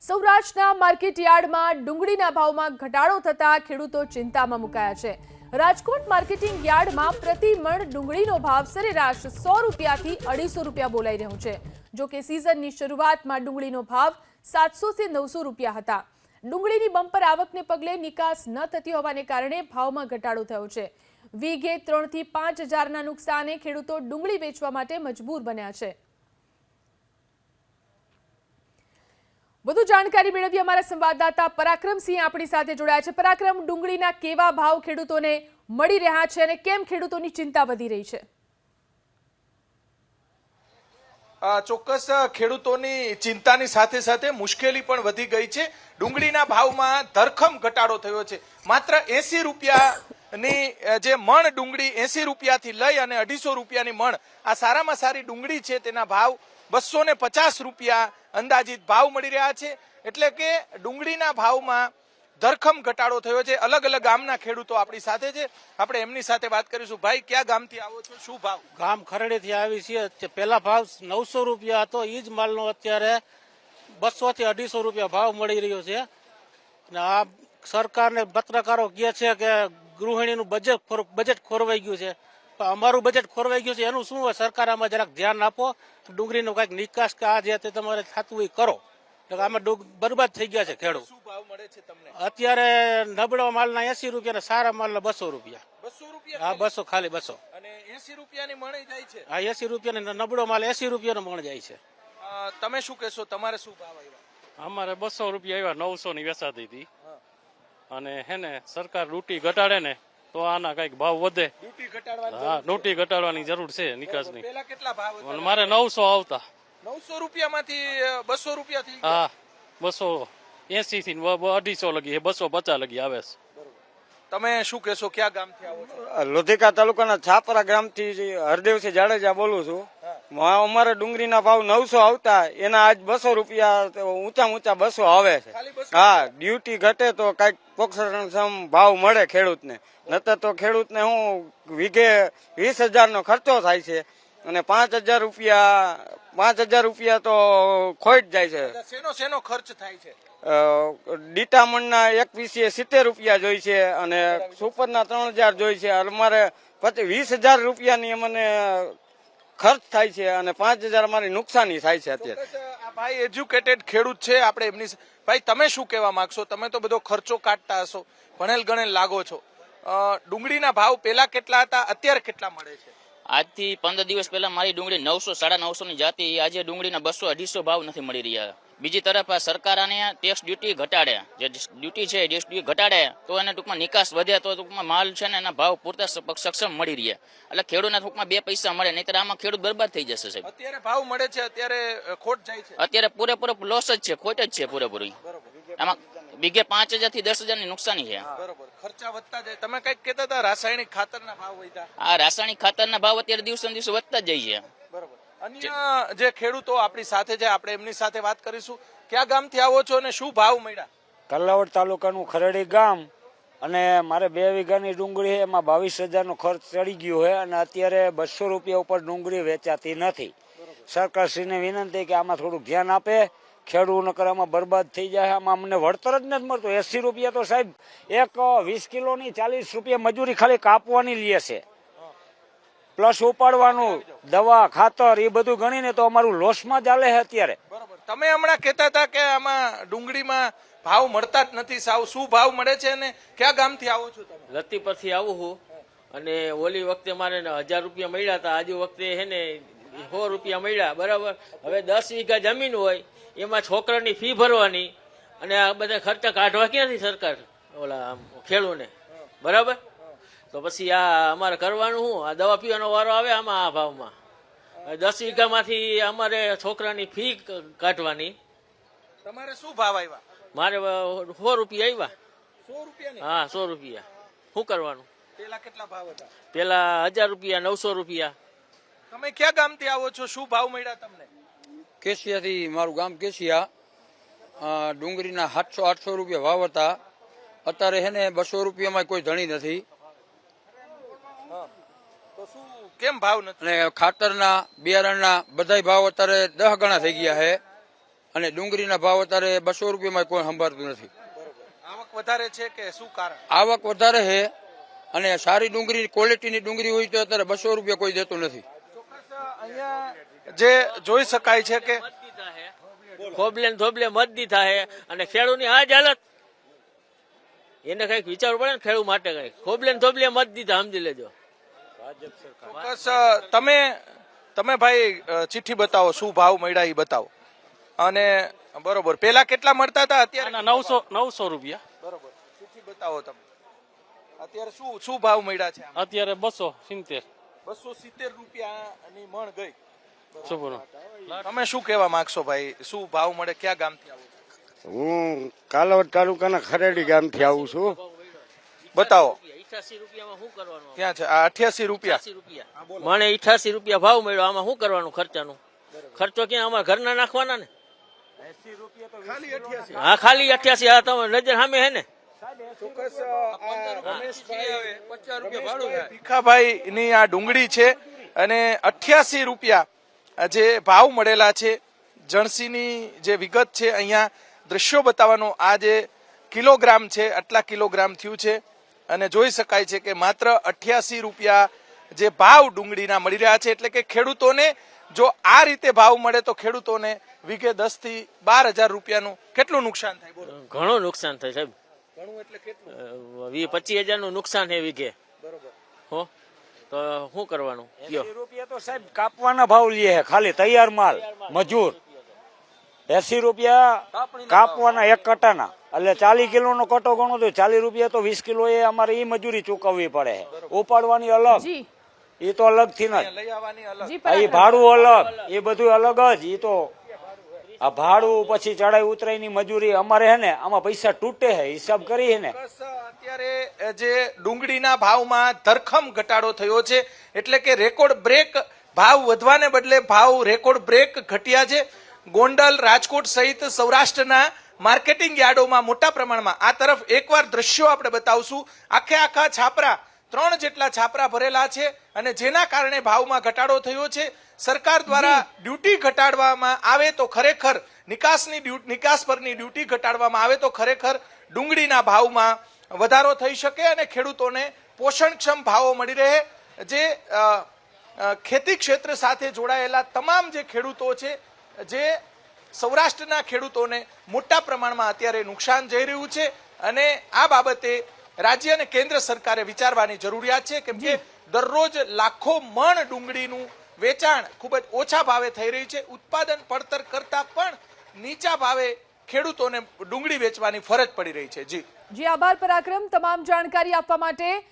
સૌરાષ્ટ્રના માર્કેટયાર્ડમાં ડુંગળીના ભાવમાં ઘટાડો થતા ખેડૂતો ચિંતામાં મુકાયા છે। રાજકોટ માર્કેટિંગ યાર્ડમાં પ્રતિ મણ ડુંગળીનો ભાવ સરેરાશ 100 રૂપિયાથી 250 રૂપિયા બોલાઈ રહ્યો છે। જો કે સિઝનની શરૂઆતમાં ડુંગળીનો ભાવ 700 થી 900 રૂપિયા હતા। ડુંગળીની બમ્પર આવકને પગલે નિકાસ ન થતી હોવાને કારણે ભાવમાં ઘટાડો થયો છે। વીઘે 3 થી 5 હજારના નુકસાને ખેડૂતો ડુંગળી વેચવા માટે મજબૂર બન્યા છે। વધુ જાણકારી મેળવી અમારા સંવાદદાતા પરાક્રમસિંહ આપણી સાથે જોડાયા છે। પરાક્રમ, ડુંગળીના કેવા ભાવ ખેડૂતોને મળી રહ્યા છે અને કેમ ખેડૂતોની ચિંતા વધી રહી છે? ચોક્કસ ખેડૂતોની ચિંતાની સાથે સાથે મુશ્કેલી પણ વધી ગઈ છે। ડુંગળીના ભાવમાં ધરખમ ઘટાડો થયો છે। માત્ર 80 રૂપિયાની જે મણ ડુંગળી 80 રૂપિયાથી લઈ અને 250 રૂપિયાની મણ આ સારામાં સારી ડુંગળી છે તેના ભાવ 250 રૂપિયા અંદાજિત ભાવ મળી રહ્યા છે। એટલે કે ડુંગળીના ભાવમાં ધરખમ ઘટાડો થયો છે। અલગ અલગ ગામના ખેડૂતો આપણી સાથે છે, આપણે એમની સાથે વાત કરીશું। ભાઈ, ક્યાં ગામથી આવો છો, શું ભાવ? ગામ ખરડેથી આવી છીએ। પહેલા ભાવ 900 રૂપિયા હતો, એ જ માલનો અત્યારે 200 થી 250 રૂપિયા ભાવ મળી રહ્યો છે। અને આ સરકારને પત્રકારો કહે છે કે ગૃહિણીનું બજેટ ખોરવાઈ ગયું છે, પણ અમારું બજેટ ખોરવાઈ ગયું છે એનું શું હોય? સરકાર આમાં જરાક ધ્યાન આપો, ડુંગળીનો કઈક નિકાસ કે આ જે તમારે થતું હોય કરો। આમાં બરબાદ થઈ ગયા છે ખેડૂત। શું ભાવ મળે છે તમને અત્યારે નબળો માલના 80 રૂપિયા, સારા માલના 200 રૂપિયા। 200 રૂપિયા? હા, 200, ખાલી 200। અને 80 રૂપિયાની મણ જાય છે? હા, 80 રૂપિયા નબળો માલ 80 રૂપિયાનો મણ જાય છે। તમે શું કહેશો, તમારે શું ભાવ આવ્યા? અમારે 200 રૂપિયા આવ્યા, 900 ની વેચાતી હતી। અને હે ને સરકાર ડ્યુટી ઘટાડે ને તો આના કઈક ભાવ વધે। ડ્યુટી ઘટાડવાની? હા, ડ્યુટી ઘટાડવાની જરૂર છે નિકાસની। પહેલા કેટલા ભાવ હતા? મારે 900 આવતા, 900 રૂપિયામાંથી 200 રૂપિયા થઈ ગયા? હા, 280 થી 250 લગી, 250 લગી આવે છે। તમે શું કહેશો, ક્યાં ગામથી આવો છો? લોધિકા તાલુકાના છાપરા ગામથી હરદેવસિંહ જાડેજા બોલું છું। અમારે ડુંગળીના ભાવ 900 આવતા, એના આજ 200 રૂપિયા ઊંચા 200 આવે છે। હા, ડ્યુટી ઘટે તો કઈક પોષણક્ષમ ભાવ મળે ખેડૂતને, નતર તો ખેડૂતને હું વીઘે 20,000 નો ખર્ચો થાય છે અને 5,000 રૂપિયા તો ખોટ જાય છે। શેનો ખર્ચ થાય છે? ડીટામણના 1 પીસીએ 70 રૂપિયા જોઈ છે અને સુપરના 3,000 જોઈ છે। અમારે 20,000 રૂપિયાની અમને ખર્ચ થાય છે અને 5,000 અમારી નુકસાની થાય છે અત્યારે। આ ભાઈ એજ્યુકેટેડ ખેડૂત છે, આપણે એમની ભાઈ તમે શું કહેવા માંગશો? તમે તો બધો ખર્ચો કાઢતા હશો, ભણેલ ગણેલ લાગો છો। ડુંગળીના ભાવ પેલા કેટલા હતા, અત્યારે કેટલા મળે છે? આજથી 15 દિવસ પહેલા મારી ડુંગળી 900 950 ની જાતી, આજે ડુંગળીના 200 250 ભાવ નથી મળી રહ્યા। બીજી તરફ આ સરકાર આને ટેક્સ ડ્યુટી ઘટાડે, જે ડ્યુટી છે ટેક્સ ડ્યુટી ઘટાડે તો એને ટૂંકમાં નિકાસ વધે તો ટૂંકમાં માલ છે ને એના ભાવ પૂરતા સક્ષમ મળી રહે, એટલે ખેડૂતને ટૂંકમાં 2 પૈસા મળે, નહીતર આમાં ખેડૂત બરબાદ થઈ જશે સાહેબ। અત્યારે ભાવ મળે છે, અત્યારે ખોટ જાય છે? અત્યારે પૂરેપૂરો લોસ જ છે, ખોટ જ છે પૂરેપૂરી। આમાં વીઘે 5,000 થી 10,000 ની નુકસાની છે। બરોબર, ખર્ચા વધતા જાય। તમે કઈક કહેતા હતા રાસાયણિક ખાતરના ભાવ વધ્યા? આ રાસાયણિક ખાતરના ભાવ અત્યારે દિવસે ને દિવસે વધતા જ જાય છે। બરોબર, અન્ય જે ખેડૂતો આપણી સાથે છે, આપણે એમની સાથે વાત કરીશું। ક્યાં ગામથી આવો છો અને શું ભાવ મળ્યા? કલાવડ તાલુકાનું ખરડી ગામ, અને મારે 2 વીઘાની ડુંગળી છે, એમાં 22,000 નો ખર્ચ ચડી ગયો છે અને અત્યારે 200 રૂપિયા ઉપર ડુંગળી વેચાતી નથી। સરકારશ્રીને વિનંતી કે આમાં થોડુંક ધ્યાન આપે, ખેડૂત નકર આમાં બરબાદ થઈ જાય। આમાં અમને વળતર જ નથી મળતું। 80 રૂપિયા તો સાહેબ એક 20 કિલોની 40 રૂપિયા મજૂરી ખાલી કાપવાની લે છે, પ્લસ ઉપાડવાનું, દવા, ખાતર એ બધું ગણીને તો અમારું લોસમાં ચાલે છે અત્યારે। બરોબર, તમે હમણાં કહેતા હતા કે આમાં ડુંગળીમાં ભાવ મળતા જ નથી સાવ, શું ભાવ મળે છે અને ક્યાં ગામથી આવો છો તમે? લતીપરથી આવું છું અને ઓલી વખતે મારે 1,000 રૂપિયા મળ્યા હતા, આજે વખતે હે ને 100 રૂપિયા મળ્યા, બરાબર। હવે 10 વીઘા જમીન હોય, એમાં છોકરાની ફી ભરવાની અને આ બધા ખર્ચા કાઢવા ક્યાંથી સરકાર ઓલા ખેડૂને, બરાબર? તો પછી આ અમારે કરવાનું શું? આ દવા પીવાનો વારો આવે આમાં, આ ભાવમાં 10 વીઘામાંથી અમારે છોકરાની ફી કાઢવાની। તમારે શું ભાવ આવ્યા? મારે 100 રૂપિયા આવ્યા। 100 રૂપિયા? હા, 100 રૂપિયા। શું કરવાનું? પેલા કેટલા ભાવ હતા? પેલા 1,000 રૂપિયા, 900 રૂપિયા। તમે ક્યાં ગામથી આવો છો, શું ભાવ મળ્યા તમને? કેશિયાથી, મારું ગામ કેશિયા। ડુંગળીના 700-800 રૂપિયા ભાવ હતા, અત્યારે હે ને 200 રૂપિયામાં કોઈ ધણી નથી। તો શું કેમ ભાવ નથી? અને ખાતરના, બિયારણના બધાય ભાવ અત્યારે 10 ગણા થઈ ગયા છે। અને ડુંગળીના ભાવ અત્યારે 200 રૂપિયામાં કોઈ સંભાળતું નથી. આવક વધારે છે કે શું કારણ? આવક વધારે છે અને સારી ડુંગળી ક્વોલિટીની ડુંગળી હોય તો અત્યારે 200 રૂપિયા કોઈ દેતું નથી. અહીંયા જે જોઈ શકાય છે કે ખોબલે ને થોબલે મત દીધા છે અને ખેડૂતની આ જ હાલત. એને કઈક વિચારવું પડે ને ખેડૂત માટે કઈક. ખોબલે ને થોબલે મત દીધા, સમજી લેજો. ચોક્કસ તમે ભાઈ ચિઠ્ઠી બતાવો, શું ભાવ મળ્યા એ બતાવો. અને બરોબર, પેલા કેટલા મળતા હતા, અત્યારે આના 900 રૂપિયા, બરોબર, ચિઠ્ઠી બતાવો તમે. અત્યારે શું ભાવ મળ્યા છે? અત્યારે 270. 270 રૂપિયાની મણ ગઈ. શું બોલો? તમે શું કહેવા માંગશો ભાઈ, શું ભાવ મળે? ક્યાં ગામથી આવો છો? હું કાલાવડ તાલુકાના ખરેડી ગામથી આવું છું. બતાવો. 88 રૂપિયામાં શું કરવાનું? ક્યાં છે આ 88 રૂપિયા? 88 રૂપિયા મને 88 રૂપિયા ભાવ મળ્યો. આમાં શું કરવાનું? ખર્ચાનું ખર્ચો ક્યાં? અમારા ઘરના નાખવાના ને. ખાલી 88? હા, ખાલી 88. હા, તમે નજર સામે હે ને. ચોક્કસ ભીખાભાઈ ની આ ડુંગળી છે અને 88 રૂપિયા જે ભાવ મળેલા છે. જણસીની જે વિગત છે અહીંયા દ્રશ્યો બતાવવાનો. આ જે કિલોગ્રામ છે, આટલા કિલોગ્રામ થયું છે અને જોઈ શકાય છે કે માત્ર 88 રૂપિયા જે ભાવ ડુંગળીના મળી રહ્યા છે. એટલે કે ખેડૂતોને જો આ રીતે ભાવ મળે તો ખેડૂતોને વીઘે 10 થી 12,000 રૂપિયાનું કેટલું નુકસાન થાય? બોલો. ઘણું નુકસાન થાય સાહેબ. ઘણું એટલે કેટલું? 20-25 હજારનું નુકસાન છે વીઘે. બરોબર. હો તો શું કરવાનું? કયો. 80 રૂપિયા તો સાહેબ કાપવાના ભાવ લે છે, ખાલી તૈયાર માલ મજૂર. 80 રૂપિયા કાપવાના એક કટાના, એટલે 40 કિલોનો કટો ગણો તો 40 રૂપિયા તો 20 કિલો એ અમારે એ મજૂરી ચૂકવવી પડે છે. ઉપાડવાની અલગ, જી એ તો અલગ થી નથી. લઈ આવવાની અલગ. જી એ પરાક્રમ. ભાડું અલગ, એ બધું અલગ જ. એ તો આ ભાડું પછી ચડાઈ ઉતરાઈની મજૂરી અમારે હે ને આમાં પૈસા તૂટે છે, હિસાબ કરી ને. અત્યારે જે ડુંગળીના ભાવમાં ધરખમ ઘટાડો થયો છે. એટલે કે રેકોર્ડ બ્રેક ભાવ વધવાને બદલે ભાવ રેકોર્ડ બ્રેક ઘટ્યા છે. ગોંડલ, રાજકોટ સહિત સૌરાષ્ટ્રના માર્કેટિંગ યાર્ડોમાં મોટા પ્રમાણમાં આ તરફ એકવાર દ્રશ્યો આપણે બતાવશું. આખા છાપરા, 3 જેટલા છાપરા ભરેલા છે અને જેના કારણે ભાવમાં ઘટાડો થયો છે. સરકાર દ્વારા ડ્યુટી ઘટાડવામાં આવે તો ખરેખર નિકાસ પરની ડ્યુટી ઘટાડવામાં આવે તો ખરેખર ડુંગળીના ભાવમાં વધારો થઈ શકે અને ખેડૂતોને પોષણક્ષમ ભાવો મળી રહે. જે ખેતી ક્ષેત્ર સાથે જોડાયેલા તમામ જે ખેડૂતો છે, જે સૌરાષ્ટ્રના ખેડૂતોને મોટા પ્રમાણમાં અત્યારે નુકસાન જઈ રહ્યું છે અને આ બાબતે રાજ્ય અને કેન્દ્ર સરકારે વિચારવાની જરૂરિયાત છે. કેમ કે દરરોજ લાખો મણ ડુંગળીનું વેચાણ ખૂબ જ ઓછા ભાવે થઈ રહ્યું છે. ઉત્પાદન પડતર કરતા પણ નીચા ભાવે ખેડૂતોને ડુંગળી વેચવાની ફરજ પડી રહી છે. જી આભાર પરાક્રમ, તમામ જાણકારી આપવા માટે.